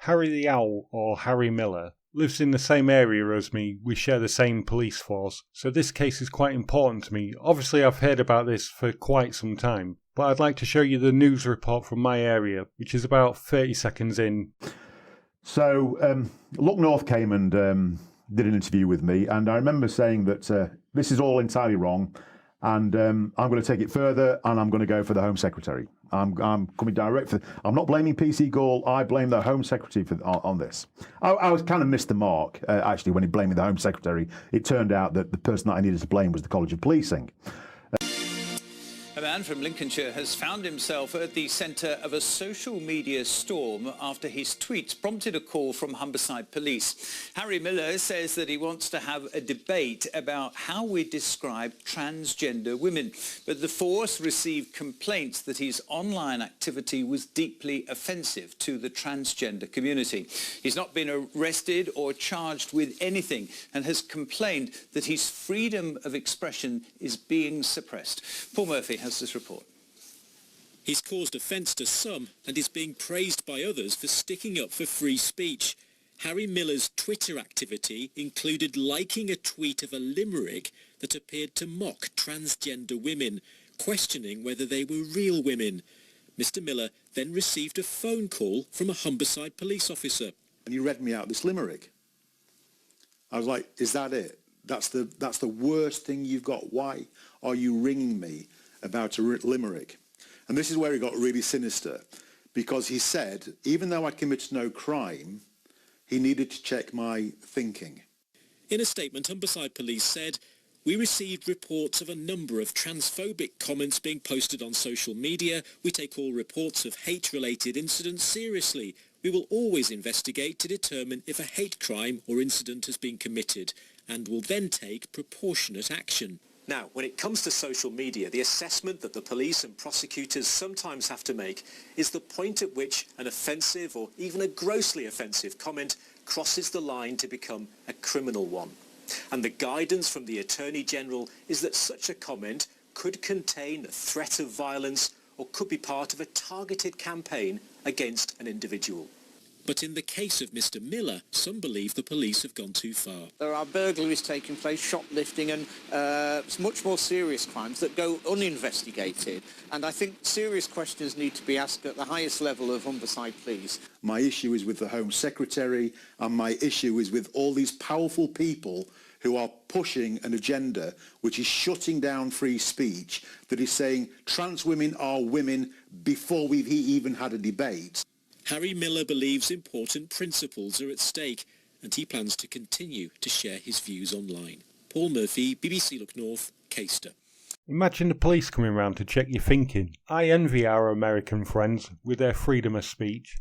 Harry the Owl, or Harry Miller, lives in the same area as me. We share the same police force, so this case is quite important to me. Obviously I've heard about this for quite some time, but I'd like to show you the news report from my area, which is about 30 seconds in. So Look North came and did an interview with me, and I remember saying that this is all entirely wrong, and I'm going to take it further, and I'm going to go for the Home Secretary. I'm coming direct for. I'm not blaming PC Gall. I blame the Home Secretary on this. I was kind of missed the mark actually when he blamed the Home Secretary. It turned out that the person that I needed to blame was the College of Policing. A man from Lincolnshire has found himself at the centre of a social media storm after his tweets prompted a call from Humberside Police. Harry Miller says that he wants to have a debate about how we describe transgender women, but the force received complaints that his online activity was deeply offensive to the transgender community. He's not been arrested or charged with anything and has complained that his freedom of expression is being suppressed. Paul Murphy has this report. He's caused offence to some and is being praised by others for sticking up for free speech. Harry Miller's Twitter activity included liking a tweet of a limerick that appeared to mock transgender women, questioning whether they were real women. Mr. Miller then received a phone call from a Humberside police officer. And he read me out this limerick. I was like, is that it? That's the worst thing you've got. Why are you ringing me about a limerick? And this is where it got really sinister, because he said, even though I committed no crime, he needed to check my thinking. In a statement, Humberside Police said, "We received reports of a number of transphobic comments being posted on social media. We take all reports of hate-related incidents seriously. We will always investigate to determine if a hate crime or incident has been committed and will then take proportionate action." Now, when it comes to social media, the assessment that the police and prosecutors sometimes have to make is the point at which an offensive or even a grossly offensive comment crosses the line to become a criminal one. And the guidance from the Attorney General is that such a comment could contain a threat of violence or could be part of a targeted campaign against an individual. But in the case of Mr. Miller, some believe the police have gone too far. There are burglaries taking place, shoplifting and much more serious crimes that go uninvestigated. And I think serious questions need to be asked at the highest level of Humberside Police. My issue is with the Home Secretary, and my issue is with all these powerful people who are pushing an agenda which is shutting down free speech, that is saying trans women are women before we've even had a debate. Harry Miller believes important principles are at stake, and he plans to continue to share his views online. Paul Murphy, BBC Look North, Caister. Imagine the police coming round to check your thinking. I envy our American friends with their freedom of speech.